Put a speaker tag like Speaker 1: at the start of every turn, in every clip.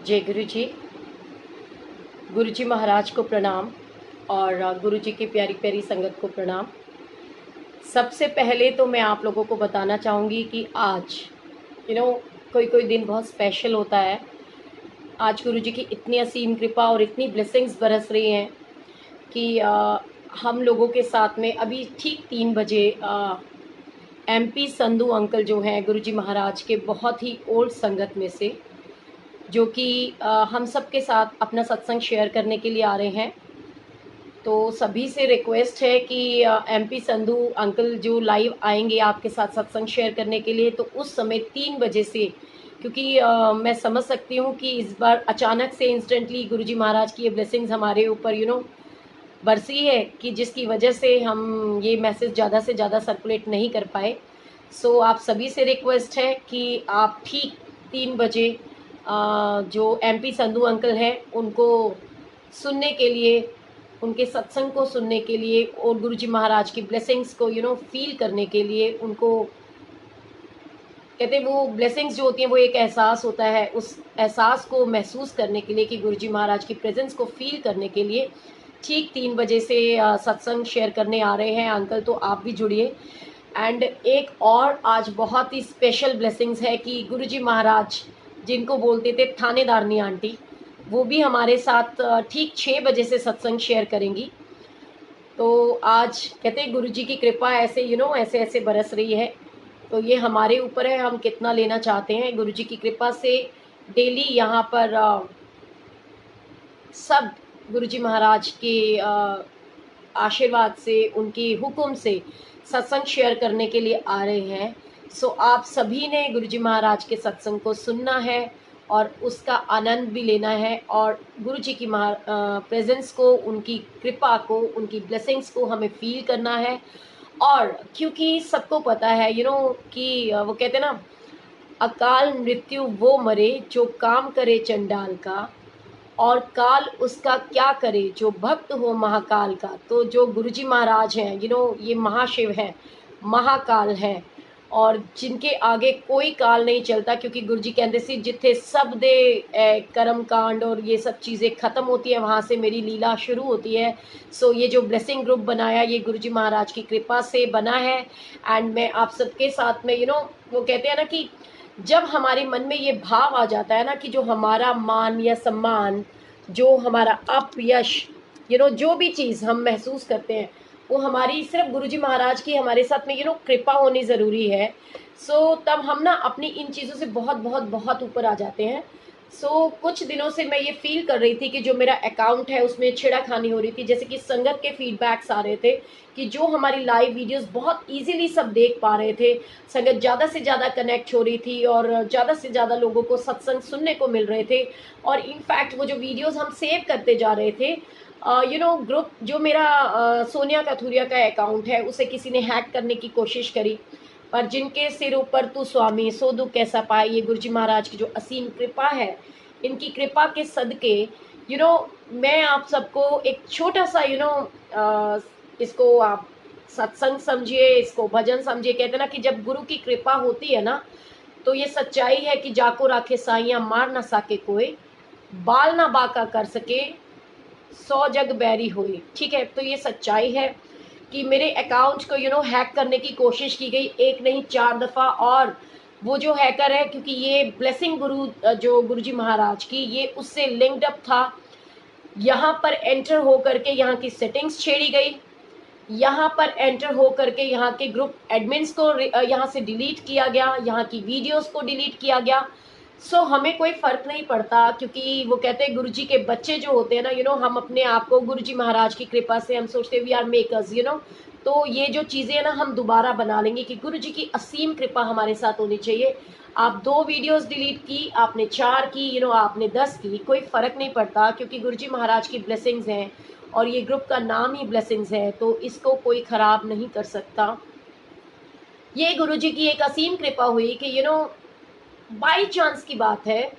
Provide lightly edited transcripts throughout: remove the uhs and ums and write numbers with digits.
Speaker 1: जय गुरु जी महाराज को प्रणाम और गुरु जी की प्यारी प्यारी संगत को प्रणाम। सबसे पहले तो मैं आप लोगों को बताना चाहूँगी कि आज कोई कोई दिन बहुत स्पेशल होता है। आज गुरु जी की इतनी असीम कृपा और इतनी ब्लेसिंग्स बरस रही हैं कि हम लोगों के साथ में अभी ठीक 3 बजे MP संधू अंकल जो हैं गुरु जी महाराज के बहुत ही ओल्ड संगत में से, जो कि हम सब के साथ अपना सत्संग शेयर करने के लिए आ रहे हैं। तो सभी से रिक्वेस्ट है कि MP संधू अंकल जो लाइव आएंगे आपके साथ सत्संग शेयर करने के लिए, तो उस समय 3 बजे से, क्योंकि मैं समझ सकती हूँ कि इस बार अचानक से इंस्टेंटली गुरुजी महाराज की ये ब्लेसिंग्स हमारे ऊपर बरसी है कि जिसकी वजह से हम ये मैसेज ज़्यादा से ज़्यादा सर्कुलेट नहीं कर पाए। सो आप सभी से रिक्वेस्ट है कि आप ठीक 3 बजे जो MP संधू अंकल हैं उनको सुनने के लिए, उनके सत्संग को सुनने के लिए और गुरुजी महाराज की ब्लेसिंग्स को फील करने के लिए, उनको कहते हैं वो ब्लेसिंग्स जो होती हैं वो एक एहसास होता है, उस एहसास को महसूस करने के लिए कि गुरुजी महाराज की प्रेजेंस को फील करने के लिए ठीक 3 बजे से सत्संग शेयर करने आ रहे हैं अंकल। तो आप भी जुड़िए। एंड एक और आज बहुत ही स्पेशल ब्लेसिंग्स है कि गुरुजी महाराज जिनको बोलते थे थानेदारनी आंटी, वो भी हमारे साथ ठीक 6 बजे से सत्संग शेयर करेंगी। तो आज कहते हैं गुरुजी की कृपा ऐसे ऐसे ऐसे बरस रही है, तो ये हमारे ऊपर है हम कितना लेना चाहते हैं। गुरुजी की कृपा से डेली यहाँ पर सब गुरुजी महाराज के आशीर्वाद से, उनकी हुक्म से सत्संग शेयर करने के लिए आ रहे हैं। सो आप सभी ने गुरुजी महाराज के सत्संग को सुनना है और उसका आनंद भी लेना है, और गुरुजी की प्रेजेंस को, उनकी कृपा को, उनकी ब्लेसिंग्स को हमें फील करना है। और क्योंकि सबको पता है कि वो कहते हैं ना, अकाल मृत्यु वो मरे जो काम करे चंडाल का, और काल उसका क्या करे जो भक्त हो महाकाल का। तो जो गुरुजी महाराज हैं ये महाशिव हैं, महाकाल हैं, और जिनके आगे कोई काल नहीं चलता, क्योंकि गुरुजी कहते सी जिथे सब दे कर्म कांड और ये सब चीज़ें ख़त्म होती है वहाँ से मेरी लीला शुरू होती है। सो ये जो ब्लेसिंग ग्रुप बनाया ये गुरुजी महाराज की कृपा से बना है। एंड मैं आप सबके साथ में वो कहते हैं ना कि जब हमारे मन में ये भाव आ जाता है ना कि जो हमारा मान या सम्मान, जो हमारा अपयश, जो भी चीज़ हम महसूस करते हैं वो हमारी सिर्फ गुरुजी महाराज की हमारे साथ में कृपा होनी ज़रूरी है। सो तब हम ना अपनी इन चीज़ों से बहुत बहुत बहुत ऊपर आ जाते हैं। सो कुछ दिनों से मैं ये फील कर रही थी कि जो मेरा अकाउंट है उसमें छेड़खानी हो रही थी, जैसे कि संगत के फीडबैक्स आ रहे थे कि जो हमारी लाइव वीडियोस बहुत इजीली सब देख पा रहे थे, संगत ज़्यादा से ज़्यादा कनेक्ट हो रही थी और ज़्यादा से ज़्यादा लोगों को सत्संग सुनने को मिल रहे थे। और इनफैक्ट वो जो वीडियोस हम सेव करते जा रहे थे, ग्रुप जो मेरा सोनिया कथूरिया का अकाउंट है उसे किसी ने हैक करने की कोशिश करी, पर जिनके सिर ऊपर तू स्वामी सो दुख कैसा पाए, ये गुरुजी महाराज की जो असीम कृपा है, इनकी कृपा के सदके मैं आप सबको एक छोटा सा इसको आप सत्संग समझिए, इसको भजन समझिए। कहते ना कि जब गुरु की कृपा होती है ना, तो ये सच्चाई है कि जाको राखे साइया मार ना सके कोई, बाल ना बाका कर सके 100 जग बैरी हुई। ठीक है, तो ये सच्चाई है कि मेरे अकाउंट को हैक करने की कोशिश की गई, एक नहीं 4 दफ़ा। और वो जो हैकर है, क्योंकि ये ब्लेसिंग गुरु जो गुरुजी महाराज की, ये उससे लिंक्ड अप था। यहाँ पर एंटर हो करके यहाँ की सेटिंग्स छेड़ी गई, यहाँ पर एंटर हो करके यहाँ के ग्रुप एडमिन्स को यहाँ से डिलीट किया गया, यहाँ की वीडियोस को डिलीट किया गया। सो हमें कोई फ़र्क नहीं पड़ता, क्योंकि वो कहते हैं गुरुजी के बच्चे जो होते हैं ना, हम अपने आप को गुरुजी महाराज की कृपा से हम सोचते हैं वी आर मेकर्स। तो ये जो चीज़ें हैं ना हम दोबारा बना लेंगे कि गुरुजी की असीम कृपा हमारे साथ होनी चाहिए। आप 2 वीडियोस डिलीट की, आपने 4 की, आपने 10 की, कोई फ़र्क नहीं पड़ता, क्योंकि गुरुजी महाराज की ब्लेसिंग्स हैं और ये ग्रुप का नाम ही ब्लेसिंग्स है, तो इसको कोई ख़राब नहीं कर सकता। ये गुरुजी की एक असीम कृपा हुई कि बाई चांस की बात है,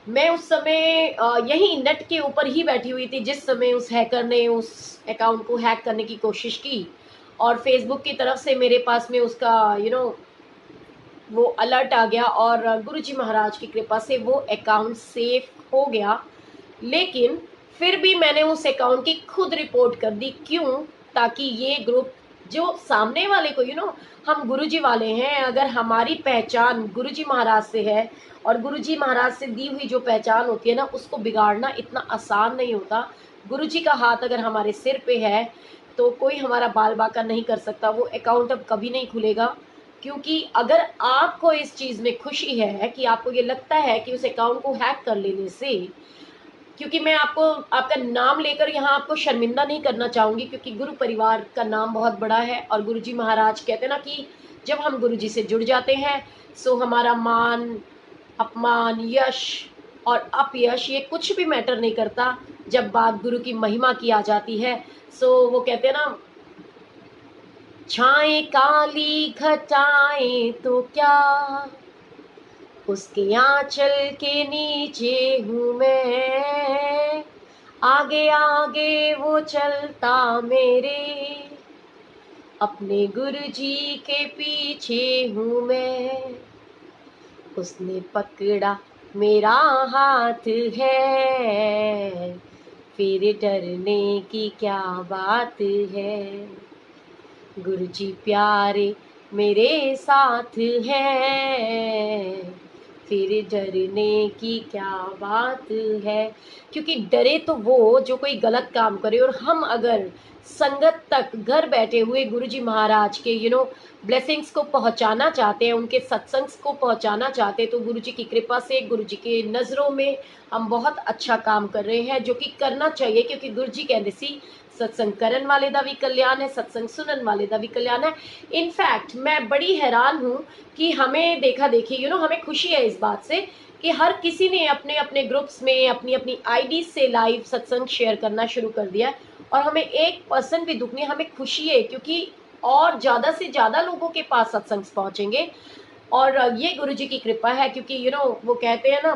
Speaker 1: मैं उस समय यही नेट के ऊपर ही बैठी हुई थी जिस समय उस हैकर ने उस अकाउंट को हैक करने की कोशिश की, और फेसबुक की तरफ से मेरे पास में उसका वो अलर्ट आ गया और गुरुजी महाराज की कृपा से वो अकाउंट सेफ हो गया। लेकिन फिर भी मैंने उस अकाउंट की खुद रिपोर्ट कर दी। क्यों? ताकि ये ग्रुप जो सामने वाले को हम गुरुजी वाले हैं, अगर हमारी पहचान गुरुजी महाराज से है और गुरुजी महाराज से दी हुई जो पहचान होती है ना, उसको बिगाड़ना इतना आसान नहीं होता। गुरुजी का हाथ अगर हमारे सिर पे है तो कोई हमारा बाल बाका नहीं कर सकता। वो अकाउंट अब कभी नहीं खुलेगा। क्योंकि अगर आपको इस चीज़ में खुशी है कि आपको ये लगता है कि उस अकाउंट को हैक कर लेने से, क्योंकि मैं आपको आपका नाम लेकर यहाँ आपको शर्मिंदा नहीं करना चाहूँगी, क्योंकि गुरु परिवार का नाम बहुत बड़ा है और गुरुजी महाराज कहते हैं ना कि जब हम गुरुजी से जुड़ जाते हैं सो हमारा मान, अपमान, यश और अपयश ये कुछ भी मैटर नहीं करता जब बात गुरु की महिमा की आ जाती है। सो वो कहते हैं ना, छाएं काली घटाएं तो क्या, उसके आंचल के नीचे हूँ मैं, आगे आगे वो चलता मेरे, अपने गुरुजी के पीछे हूँ मैं, उसने पकड़ा मेरा हाथ है, फिर डरने की क्या बात है, गुरुजी प्यारे मेरे साथ हैं, फिर डरने की क्या बात है। क्योंकि डरे तो वो जो कोई गलत काम करे, और हम अगर संगत तक घर बैठे हुए गुरुजी महाराज के ब्लेसिंग्स को पहुंचाना चाहते हैं, उनके सत्संग को पहुंचाना चाहते हैं, तो गुरुजी की कृपा से गुरुजी के नज़रों में हम बहुत अच्छा काम कर रहे हैं, जो कि करना चाहिए। क्योंकि गुरुजी कहते सी सत्संग करन वाले दा भी कल्याण है, सत्संग सुनन वाले दा भी कल्याण है। इनफैक्ट मैं बड़ी हैरान हूँ कि हमें देखा देखी हमें खुशी है इस बात से कि हर किसी ने अपने अपने ग्रुप्स में अपनी अपनी आईडी से लाइव सत्संग शेयर करना शुरू कर दिया है, और हमें 1% भी दुख नहीं, हमें खुशी है। क्योंकि और ज़्यादा से ज़्यादा लोगों के पास सत्संग पहुँचेंगे, और ये गुरुजी की कृपा है। क्योंकि वो कहते हैं ना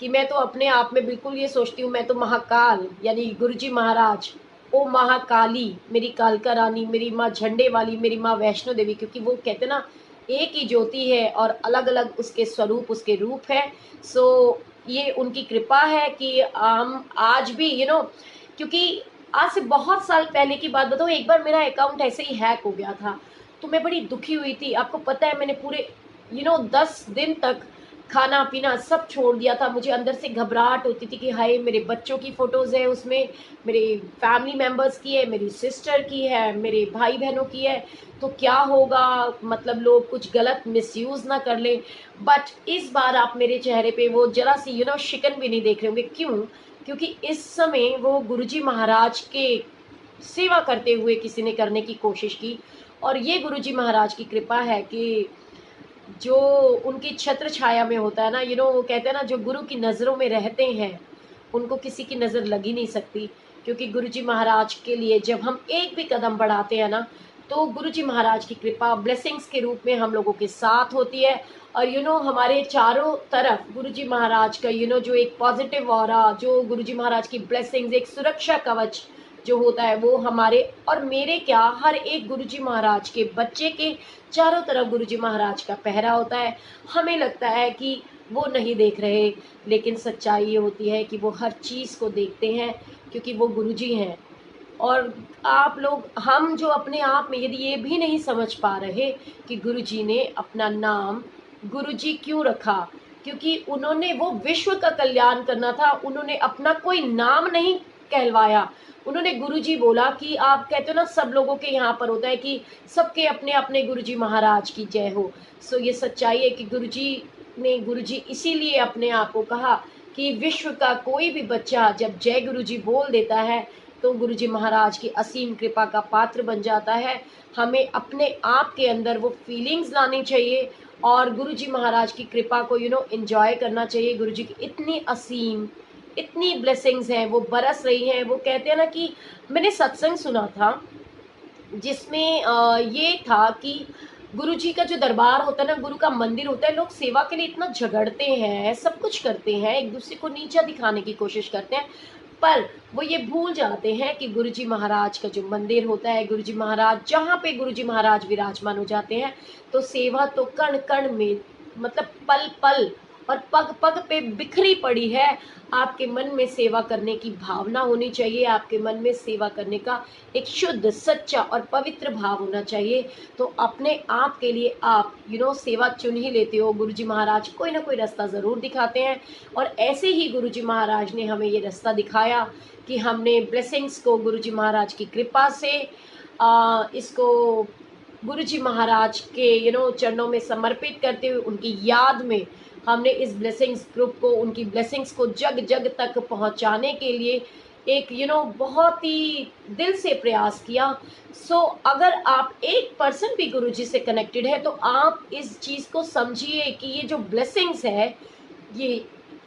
Speaker 1: कि मैं तो अपने आप में बिल्कुल ये सोचती हूँ, मैं तो महाकाल यानी गुरुजी महाराज, ओ महाकाली, मेरी कालका रानी, मेरी माँ झंडे वाली, मेरी माँ वैष्णो देवी। क्योंकि वो कहते हैं ना एक ही ज्योति है और अलग अलग उसके स्वरूप, उसके रूप है। सो ये उनकी कृपा है कि हम आज भी क्योंकि आज से बहुत साल पहले की बात बताऊँ, एक बार मेरा अकाउंट ऐसे ही हैक हो गया था, तो मैं बड़ी दुखी हुई थी। आपको पता है मैंने पूरे 10 दिन तक खाना पीना सब छोड़ दिया था। मुझे अंदर से घबराहट होती थी कि हाय मेरे बच्चों की फ़ोटोज़ है उसमें, मेरे फैमिली मेम्बर्स की है, मेरी सिस्टर की है, मेरे भाई बहनों की है, तो क्या होगा, मतलब लोग कुछ गलत मिसयूज़ ना कर लें। बट इस बार आप मेरे चेहरे पे वो ज़रा सी शिकन भी नहीं देख रहे होंगे। क्यों? क्योंकि इस समय वो गुरुजी महाराज के सेवा करते हुए किसी ने करने की कोशिश की, और ये गुरुजी महाराज की कृपा है कि जो उनकी छत्र छाया में होता है ना, वो कहते हैं ना जो गुरु की नज़रों में रहते हैं, उनको किसी की नज़र लग ही नहीं सकती। क्योंकि गुरुजी महाराज के लिए जब हम एक भी कदम बढ़ाते हैं ना, तो गुरुजी महाराज की कृपा ब्लेसिंग्स के रूप में हम लोगों के साथ होती है। और हमारे चारों तरफ गुरुजी महाराज का जो एक पॉजिटिव ऑरा, जो गुरुजी महाराज की ब्लेसिंग्स, एक सुरक्षा कवच जो होता है वो हमारे और मेरे क्या हर एक गुरुजी महाराज के बच्चे के चारों तरफ गुरुजी महाराज का पहरा होता है। हमें लगता है कि वो नहीं देख रहे, लेकिन सच्चाई ये होती है कि वो हर चीज़ को देखते हैं, क्योंकि वो गुरुजी हैं। और आप लोग, हम जो अपने आप में यदि ये भी नहीं समझ पा रहे कि गुरुजी ने अपना नाम गुरुजी क्यों रखा, क्योंकि उन्होंने वो विश्व का कल्याण करना था। उन्होंने अपना कोई नाम नहीं कहलवाया, उन्होंने गुरुजी बोला। कि आप कहते हो ना सब लोगों के यहाँ पर होता है कि सबके अपने अपने गुरुजी महाराज की जय हो। सो ये सच्चाई है कि गुरुजी इसीलिए अपने आप को कहा कि विश्व का कोई भी बच्चा जब जय गुरुजी बोल देता है तो गुरुजी महाराज की असीम कृपा का पात्र बन जाता है। हमें अपने आप के अंदर वो फीलिंग्स लानी चाहिए और गुरुजी महाराज की कृपा को एंजॉय करना चाहिए। गुरुजी की इतनी असीम, इतनी ब्लेसिंग्स हैं, वो बरस रही हैं। वो कहते हैं ना कि मैंने सत्संग सुना था जिसमें ये था कि गुरुजी का जो दरबार होता है ना, गुरु का मंदिर होता है, लोग सेवा के लिए इतना झगड़ते हैं, सब कुछ करते हैं, एक दूसरे को नीचा दिखाने की कोशिश करते हैं, पर वो ये भूल जाते हैं कि गुरुजी महाराज का जो मंदिर होता है, गुरुजी महाराज जहाँ पे गुरुजी महाराज विराजमान हो जाते हैं, तो सेवा तो कण कण में मतलब पल पल और पग पग पे बिखरी पड़ी है। आपके मन में सेवा करने की भावना होनी चाहिए, आपके मन में सेवा करने का एक शुद्ध, सच्चा और पवित्र भाव होना चाहिए। तो अपने आप के लिए आप सेवा चुन ही लेते हो। गुरुजी महाराज कोई ना कोई रास्ता ज़रूर दिखाते हैं, और ऐसे ही गुरुजी महाराज ने हमें ये रास्ता दिखाया कि हमने ब्लेसिंग्स को गुरुजी महाराज की कृपा से इसको गुरुजी महाराज के चरणों में समर्पित करते हुए उनकी याद में हमने इस ब्लेसिंग्स ग्रुप को, उनकी ब्लेसिंग्स को जग जग तक पहुंचाने के लिए एक बहुत ही दिल से प्रयास किया। सो अगर आप 1% भी गुरुजी से कनेक्टेड है तो आप इस चीज़ को समझिए कि ये जो ब्लेसिंग्स है ये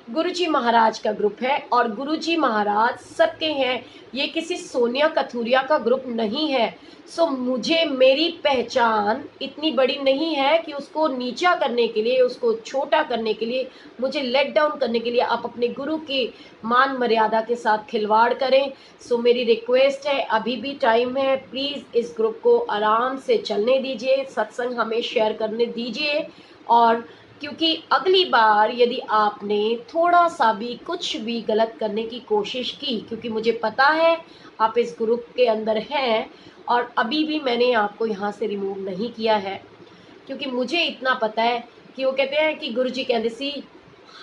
Speaker 1: गुरुजी महाराज का ग्रुप है, और गुरुजी महाराज सबके हैं। ये किसी सोनिया कथूरिया का ग्रुप नहीं है। सो मुझे, मेरी पहचान इतनी बड़ी नहीं है कि उसको नीचा करने के लिए, उसको छोटा करने के लिए, मुझे लेट डाउन करने के लिए आप अपने गुरु की मान मर्यादा के साथ खिलवाड़ करें। सो मेरी रिक्वेस्ट है, अभी भी टाइम है, प्लीज़ इस ग्रुप को आराम से चलने दीजिए, सत्संग हमें शेयर करने दीजिए। और क्योंकि अगली बार यदि आपने थोड़ा सा भी कुछ भी गलत करने की कोशिश की, क्योंकि मुझे पता है आप इस ग्रुप के अंदर हैं और अभी भी मैंने आपको यहाँ से रिमूव नहीं किया है, क्योंकि मुझे इतना पता है कि वो कहते हैं कि गुरु जी कहते सी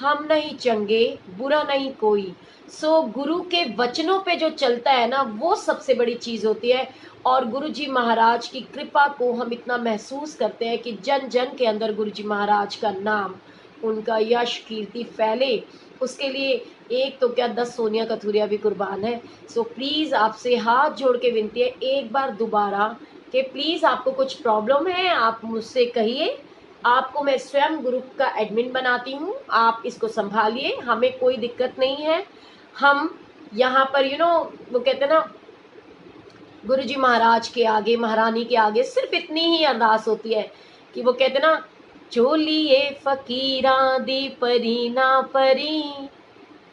Speaker 1: हम नहीं चंगे बुरा नहीं कोई। सो गुरु के वचनों पे जो चलता है ना, वो सबसे बड़ी चीज़ होती है। और गुरु जी महाराज की कृपा को हम इतना महसूस करते हैं कि जन जन के अंदर गुरु जी महाराज का नाम, उनका यश कीर्ति फैले, उसके लिए एक तो क्या 10 सोनिया कथूरिया भी कुर्बान है। सो प्लीज़ आपसे हाथ जोड़ के विनती है एक बार दोबारा कि प्लीज़ आपको कुछ प्रॉब्लम है आप मुझसे कहिए, आपको मैं स्वयं ग्रुप का एडमिन बनाती हूँ, आप इसको संभालिए, हमें कोई दिक्कत नहीं है। हम यहाँ पर वो कहते हैं ना, गुरुजी महाराज के आगे, महारानी के आगे सिर्फ इतनी ही अरदास होती है कि वो कहते ना, चोलिए फकीरां दी परी ना परी,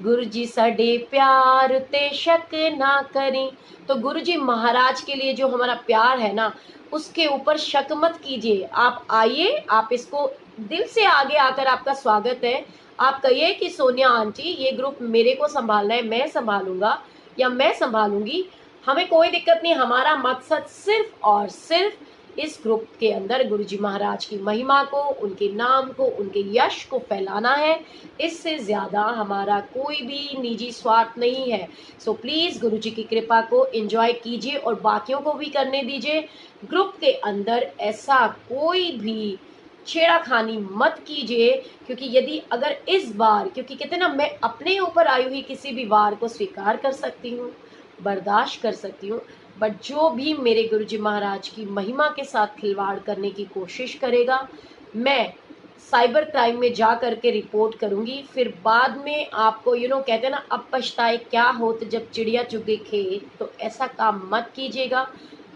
Speaker 1: गुरु जी साडे प्यार ते शक ना करें। तो गुरु जी महाराज के लिए जो हमारा प्यार है ना, उसके ऊपर शक मत कीजिए। आप आइए, आप इसको दिल से आगे आकर आपका स्वागत है। आप कहिए कि सोनिया आंटी ये ग्रुप मेरे को संभालना है, मैं संभालूंगा या मैं संभालूंगी, हमें कोई दिक्कत नहीं। हमारा मकसद सिर्फ और सिर्फ इस ग्रुप के अंदर गुरुजी महाराज की महिमा को, उनके नाम को, उनके यश को फैलाना है। इससे ज़्यादा हमारा कोई भी निजी स्वार्थ नहीं है। सो प्लीज़ गुरुजी की कृपा को एंजॉय कीजिए और बाकियों को भी करने दीजिए। ग्रुप के अंदर ऐसा कोई भी छेड़ाखानी मत कीजिए, क्योंकि यदि अगर इस बार, क्योंकि कहते ना, मैं अपने ऊपर आई हुई किसी भी वार को स्वीकार कर सकती हूँ, बर्दाश्त कर सकती हूँ, बट जो भी मेरे गुरुजी महाराज की महिमा के साथ खिलवाड़ करने की कोशिश करेगा, मैं साइबर क्राइम में जा करके रिपोर्ट करूँगी। फिर बाद में आपको कहते हैं ना, अब पछताए क्या होत जब चिड़िया चुग गई खेत। तो ऐसा काम मत कीजिएगा।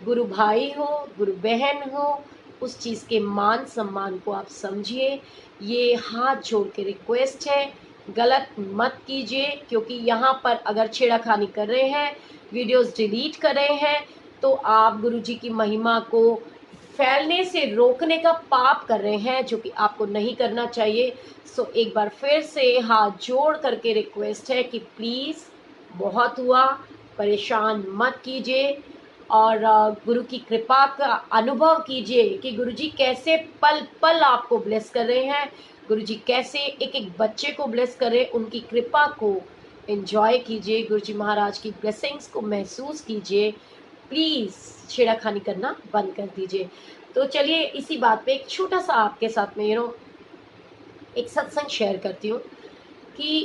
Speaker 1: गुरु भाई हो, गुरु बहन हो, उस चीज़ के मान सम्मान को आप समझिए। ये हाथ जोड़ के रिक्वेस्ट है, गलत मत कीजिए, क्योंकि यहाँ पर अगर छेड़ाखानी कर रहे हैं, वीडियोस डिलीट कर रहे हैं, तो आप गुरुजी की महिमा को फैलने से रोकने का पाप कर रहे हैं, जो कि आपको नहीं करना चाहिए। सो एक बार फिर से हाथ जोड़ करके रिक्वेस्ट है कि प्लीज़, बहुत हुआ, परेशान मत कीजिए और गुरु की कृपा का अनुभव कीजिए कि गुरुजी कैसे पल पल आपको ब्लेस कर रहे हैं, गुरुजी कैसे एक एक बच्चे को ब्लेस कर रहे हैं। उनकी कृपा को एंजॉय कीजिए, गुरुजी महाराज की ब्लेसिंग्स को महसूस कीजिए। प्लीज़ छेड़ाखानी करना बंद कर दीजिए। तो चलिए इसी बात पे एक छोटा सा आपके साथ में एक सत्संग शेयर करती हूँ कि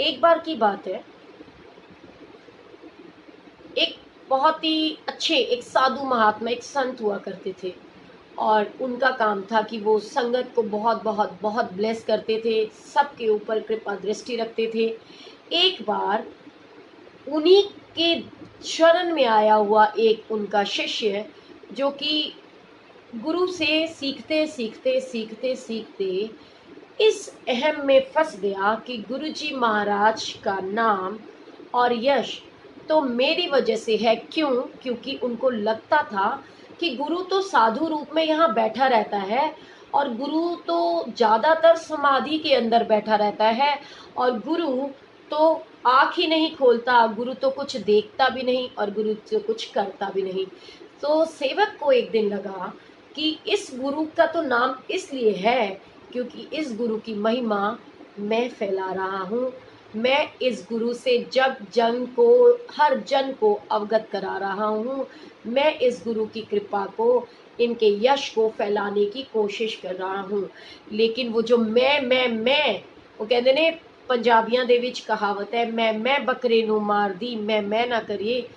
Speaker 1: एक बार की बात है, एक बहुत ही अच्छे एक साधु महात्मा, एक संत हुआ करते थे, और उनका काम था कि वो संगत को बहुत बहुत बहुत ब्लेस करते थे, सबके ऊपर कृपा दृष्टि रखते थे। एक बार उन्हीं के शरण में आया हुआ एक उनका शिष्य, जो कि गुरु से सीखते सीखते सीखते सीखते इस अहम में फंस गया कि गुरुजी महाराज का नाम और यश तो मेरी वजह से है। क्यों? क्योंकि उनको लगता था कि गुरु तो साधु रूप में यहाँ बैठा रहता है, और गुरु तो ज़्यादातर समाधि के अंदर बैठा रहता है, और गुरु तो आँख ही नहीं खोलता, गुरु तो कुछ देखता भी नहीं, और गुरु तो कुछ करता भी नहीं। तो सेवक को एक दिन लगा कि इस गुरु का तो नाम इसलिए है क्योंकि इस गुरु की महिमा मैं फैला रहा हूँ। मैं इस गुरु से जग जन को, हर जन को अवगत करा रहा हूँ। मैं इस गुरु की कृपा को, इनके यश को फैलाने की कोशिश कर रहा हूँ। लेकिन वो जो मैं, वो कहते ने पंजाबियां दे विच कहावत है, मैं बकरे नू मार दी, मैं ना करिए,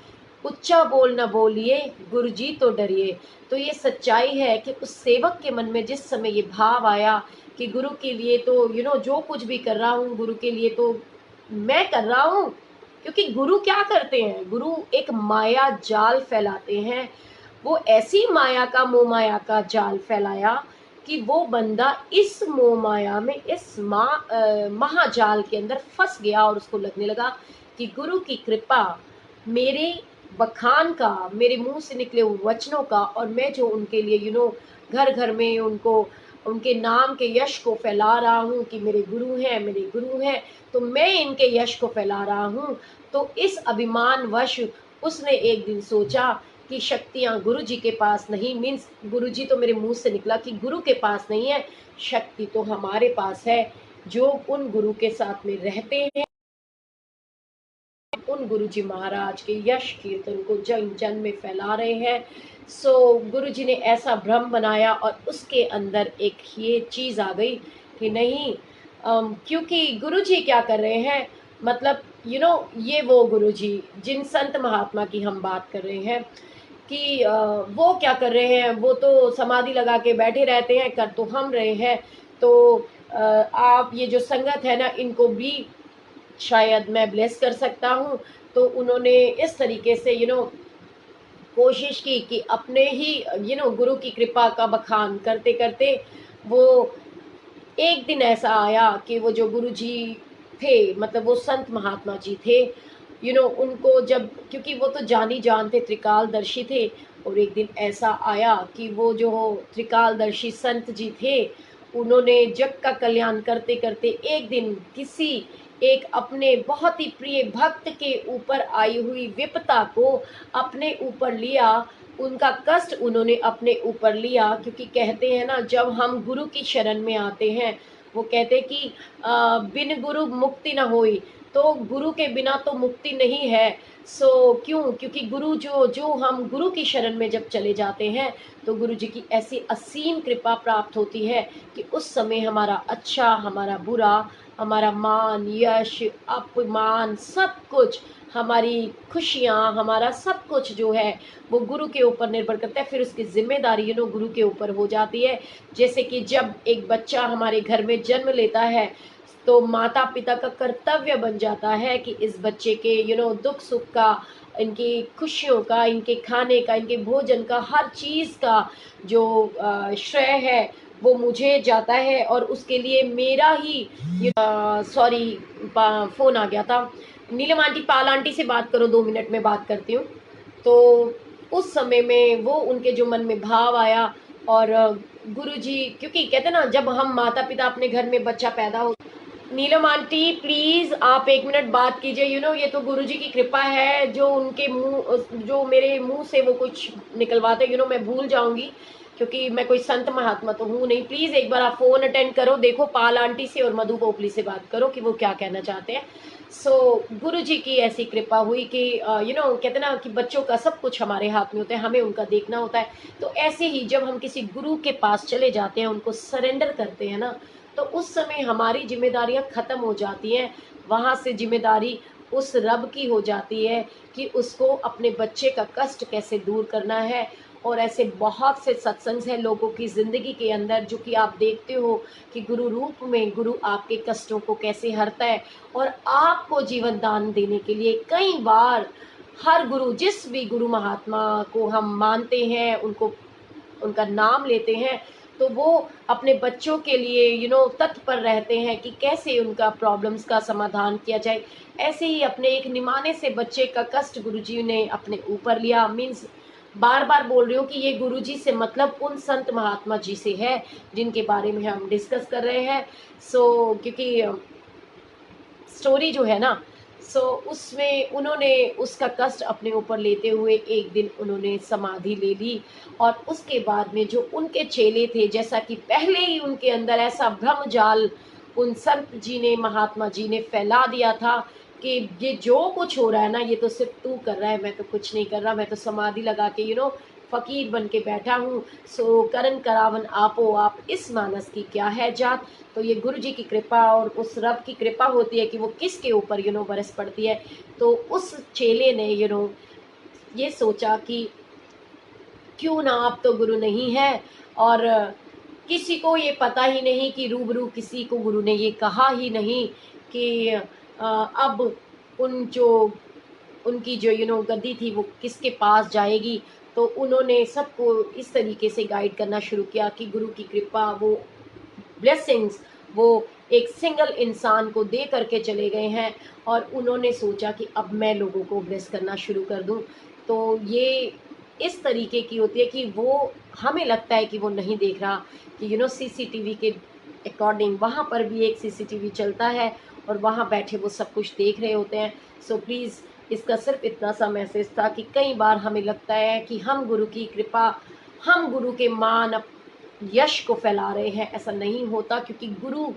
Speaker 1: उच्चा बोल न बोलिए, गुरु जी तो डरिए। तो ये सच्चाई है कि उस सेवक के मन में जिस समय ये भाव आया कि गुरु के लिए तो जो कुछ भी कर रहा हूँ, गुरु के लिए तो मैं कर रहा हूँ। क्योंकि गुरु क्या करते हैं, गुरु एक माया जाल फैलाते हैं। वो ऐसी माया का, मोह माया का जाल फैलाया कि वो बंदा इस मोह माया में, इस महाजाल के अंदर फंस गया, और उसको लगने लगा कि गुरु की कृपा, मेरे बखान का, मेरे मुंह से निकले हुए वचनों का, और मैं जो उनके लिए घर घर में उनको, उनके नाम के यश को फैला रहा हूँ कि मेरे गुरु हैं, मेरे गुरु हैं, तो मैं इनके यश को फैला रहा हूँ। तो इस अभिमान वश उसने एक दिन सोचा कि शक्तियाँ गुरु जी के पास नहीं, मीन्स गुरु जी तो मेरे मुंह से निकला कि गुरु के पास नहीं है, शक्ति तो हमारे पास है, जो उन गुरु के साथ में रहते हैं, उन गुरु जी महाराज के यश कीर्तन को जन जन में फैला रहे हैं। सो गुरु जी ने ऐसा भ्रम बनाया, और उसके अंदर एक ये चीज़ आ गई कि नहीं, क्योंकि गुरु जी क्या कर रहे हैं, मतलब ये वो गुरु जी जिन संत महात्मा की हम बात कर रहे हैं कि वो क्या कर रहे हैं, वो तो समाधि लगा के बैठे रहते हैं, कर तो हम रहे हैं। तो आप ये जो संगत है ना, इनको भी शायद मैं ब्लेस कर सकता हूँ। तो उन्होंने इस तरीके से कोशिश की कि अपने ही गुरु की कृपा का बखान करते करते, वो एक दिन ऐसा आया कि वो जो गुरु जी थे, मतलब वो संत महात्मा जी थे, उनको जब, क्योंकि वो तो जानी जान थे, त्रिकालदर्शी थे, और एक दिन ऐसा आया कि वो जो त्रिकालदर्शी संत जी थे, उन्होंने जग का कल्याण करते करते एक दिन किसी एक अपने बहुत ही प्रिय भक्त के ऊपर आई हुई विपदा को अपने ऊपर लिया, उनका कष्ट उन्होंने अपने ऊपर लिया। क्योंकि कहते हैं ना, जब हम गुरु की शरण में आते हैं, वो कहते हैं कि बिन गुरु मुक्ति न होई। तो गुरु के बिना तो मुक्ति नहीं है। सो क्यों, क्योंकि गुरु जो जो हम गुरु की शरण में जब चले जाते हैं, तो गुरु जी की ऐसी असीम कृपा प्राप्त होती है कि उस समय हमारा अच्छा, हमारा बुरा, हमारा मान, यश, अपमान, सब कुछ, हमारी खुशियाँ, हमारा सब कुछ जो है वो गुरु के ऊपर निर्भर करता है। फिर उसकी ज़िम्मेदारी गुरु के ऊपर हो जाती है। जैसे कि जब एक बच्चा हमारे घर में जन्म लेता है, तो माता-पिता का कर्तव्य बन जाता है कि इस बच्चे के दुख-सुख का, इनकी खुशियों का, इनके खाने का, इनके भोजन का, हर चीज़ का जो श्रेय है, वो मुझे जाता है, और उसके लिए मेरा ही सॉरी, फ़ोन आ गया था। नीलम आंटी, पाल आंटी से बात करो, 2 मिनट में बात करती हूँ। तो उस समय में वो उनके जो मन में भाव आया, और गुरुजी, क्योंकि कहते हैं ना, जब हम माता-पिता, अपने घर में बच्चा पैदा हो, नीलम आंटी प्लीज़ आप 1 मिनट बात कीजिए। ये तो गुरुजी की कृपा है, जो उनके मुँह, जो मेरे मुँह से वो कुछ निकलवाते, मैं भूल जाऊँगी, क्योंकि मैं कोई संत महात्मा तो हूँ नहीं। प्लीज़ एक बार आप फ़ोन अटेंड करो, देखो पाल आंटी से और मधु पोपली से बात करो कि वो क्या कहना चाहते हैं। सो गुरुजी की ऐसी कृपा हुई कि कहते हैं ना कि बच्चों का सब कुछ हमारे हाथ में होता है, हमें उनका देखना होता है। तो ऐसे ही जब हम किसी गुरु के पास चले जाते हैं, उनको सरेंडर करते हैं ना, तो उस समय हमारी ज़िम्मेदारियाँ ख़त्म हो जाती हैं। वहाँ से ज़िम्मेदारी उस रब की हो जाती है कि उसको अपने बच्चे का कष्ट कैसे दूर करना है। और ऐसे बहुत से सत्संग हैं लोगों की ज़िंदगी के अंदर, जो कि आप देखते हो कि गुरु रूप में गुरु आपके कष्टों को कैसे हरता है, और आपको जीवन दान देने के लिए कई बार हर गुरु, जिस भी गुरु महात्मा को हम मानते हैं, उनको, उनका नाम लेते हैं, तो वो अपने बच्चों के लिए तत्पर रहते हैं कि कैसे उनका प्रॉब्लम्स का समाधान किया जाए। ऐसे ही अपने एक निमाने से बच्चे का कष्ट गुरुजी ने अपने ऊपर लिया। मीन्स बार बार बोल रही हूँ कि ये गुरुजी से मतलब उन संत महात्मा जी से है जिनके बारे में हम डिस्कस कर रहे हैं। क्योंकि स्टोरी जो है ना, उसमें उन्होंने उसका कष्ट अपने ऊपर लेते हुए एक दिन उन्होंने समाधि ले ली। और उसके बाद में जो उनके चेले थे, जैसा कि पहले ही उनके अंदर ऐसा भ्रम जाल उन संत जी ने, महात्मा जी ने फैला दिया था कि ये जो कुछ हो रहा है ना, ये तो सिर्फ तू कर रहा है, मैं तो कुछ नहीं कर रहा, मैं तो समाधि लगा के फकीर बन के बैठा हूँ। करण करावन आपो आप, इस मानस की क्या है जात। तो ये गुरु जी की कृपा और उस रब की कृपा होती है कि वो किसके ऊपर बरस पड़ती है। तो उस चेले ने ये सोचा कि क्यों ना, आप तो गुरु नहीं है। और किसी को ये पता ही नहीं कि रूबरू किसी को गुरु ने ये कहा ही नहीं कि अब उन जो उनकी जो गद्दी थी वो किसके पास जाएगी। तो उन्होंने सबको इस तरीके से गाइड करना शुरू किया कि गुरु की कृपा, वो ब्लेसिंग्स, वो एक सिंगल इंसान को दे करके चले गए हैं। और उन्होंने सोचा कि अब मैं लोगों को ब्लेस करना शुरू कर दूं। तो ये इस तरीके की होती है कि वो, हमें लगता है कि वो नहीं देख रहा कि सीसीटीवी के अकॉर्डिंग वहाँ पर भी एक सीसीटीवी चलता है और वहाँ बैठे वो सब कुछ देख रहे होते हैं। प्लीज़, इसका सिर्फ इतना सा मैसेज था कि कई बार हमें लगता है कि हम गुरु की कृपा, हम गुरु के मान, यश को फैला रहे हैं। ऐसा नहीं होता, क्योंकि गुरु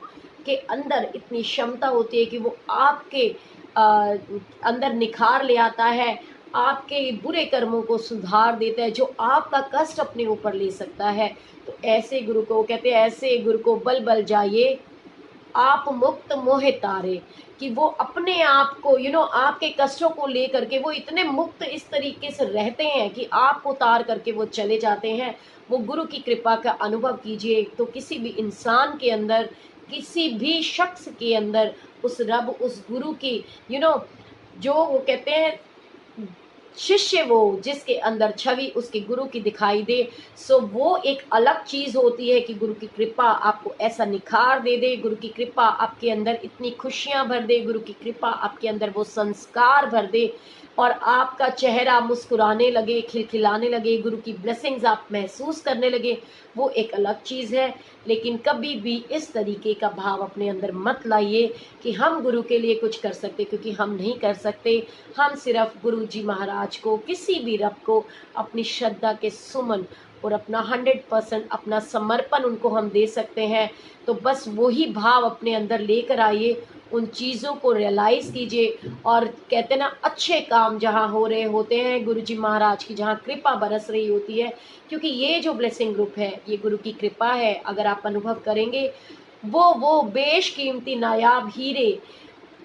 Speaker 1: के अंदर इतनी क्षमता होती है कि वो आपके अंदर निखार ले आता है, आपके बुरे कर्मों को सुधार देता है, जो आपका कष्ट अपने ऊपर ले सकता है। तो ऐसे गुरु को कहते हैं, ऐसे गुरु को बल बल जाइए आप मुक्त मोह तारे, कि वो अपने आप को आपके कष्टों को लेकर के वो इतने मुक्त इस तरीके से रहते हैं कि आपको उतार करके वो चले जाते हैं। वो गुरु की कृपा का अनुभव कीजिए, तो किसी भी इंसान के अंदर, किसी भी शख्स के अंदर उस रब, उस गुरु की जो वो कहते हैं शिष्य, वो जिसके अंदर छवि उसके गुरु की दिखाई दे। वो एक अलग चीज होती है कि गुरु की कृपा आपको ऐसा निखार दे दे, गुरु की कृपा आपके अंदर इतनी खुशियां भर दे, गुरु की कृपा आपके अंदर वो संस्कार भर दे और आपका चेहरा मुस्कुराने लगे, खिलखिलाने लगे, गुरु की ब्लेसिंग्स आप महसूस करने लगे। वो एक अलग चीज है। लेकिन कभी भी इस तरीके का भाव अपने अंदर मत लाइए कि हम गुरु के लिए कुछ कर सकते, क्योंकि हम नहीं कर सकते। हम सिर्फ गुरु जी महाराज को, किसी भी रब को अपनी श्रद्धा के सुमन और अपना 100% अपना समर्पण उनको हम दे सकते हैं। तो बस वही भाव अपने अंदर लेकर आइए, उन चीज़ों को रियलाइज़ कीजिए। और कहते हैं ना, अच्छे काम जहाँ हो रहे होते हैं गुरु जी महाराज की, जहाँ कृपा बरस रही होती है, क्योंकि ये जो ब्लेसिंग ग्रुप है, ये गुरु की कृपा है। अगर आप अनुभव करेंगे, वो बेशकीमती नायाब हीरे,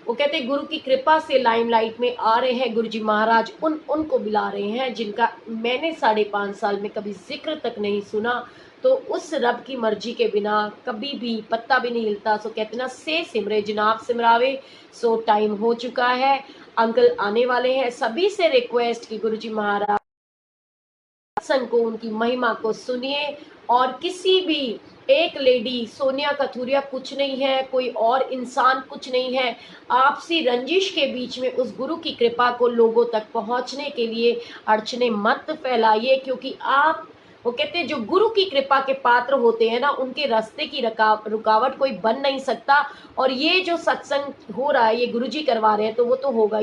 Speaker 1: वो कहते हैं गुरु की कृपा से लाइमलाइट में आ रहे हैं गुरु जी महाराज, उनको बुला रहे हैं जिनका मैंने 5.5 साल में कभी जिक्र तक नहीं सुना। तो उस रब की मर्जी के बिना कभी भी पत्ता भी नहीं हिलता। कहते ना, से सिमरे जिनाब सिमरावे। टाइम हो चुका है, अंकल आने वाले हैं। सभी से रिक्वेस्ट की गुरु जी महाराज सत्संग को, उनकी महिमा को सुनिए। और किसी भी एक लेडी, सोनिया कथूरिया कुछ नहीं है, कोई और इंसान कुछ नहीं है, आपसी रंजिश के बीच में उस गुरु की कृपा को लोगों तक पहुंचने के लिए अड़चने मत फैलाइए। क्योंकि आप, वो कहते हैं जो गुरु की कृपा के पात्र होते हैं ना, उनके रास्ते की रुकावट कोई बन नहीं सकता। और ये जो सत्संग हो रहा है, ये गुरु जी करवा रहे हैं, तो वो तो होगा,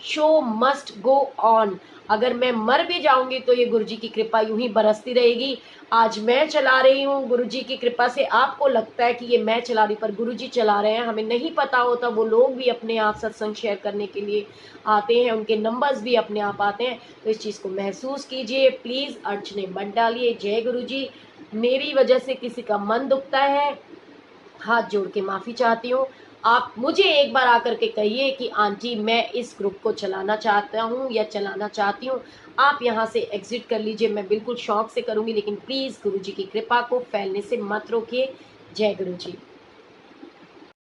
Speaker 1: शो मस्ट गो ऑन। अगर मैं मर भी जाऊंगी तो ये गुरु जी की कृपा यूं ही बरसती रहेगी। आज मैं चला रही हूँ गुरु जी की कृपा से, आपको लगता है कि ये मैं चला रही, पर गुरु जी चला रहे हैं। हमें नहीं पता होता, वो लोग भी अपने आप सत्संग शेयर करने के लिए आते हैं, उनके नंबर्स भी अपने आप आते हैं। तो इस चीज़ को महसूस कीजिए, प्लीज़ अड़चने मत डालिए। जय गुरु जी। मेरी वजह से किसी का मन दुखता है, हाथ जोड़ के माफ़ी चाहती हूँ। आप मुझे एक बार आकर के कहिए कि आंटी, मैं इस ग्रुप को चलाना चाहता हूँ या चलाना चाहती हूँ। आप यहाँ से एग्जिट कर लीजिए, मैं बिल्कुल शौक से करूँगी, लेकिन प्लीज़ गुरु जी की कृपा को फैलने से मत रोकिए। जय गुरु जी।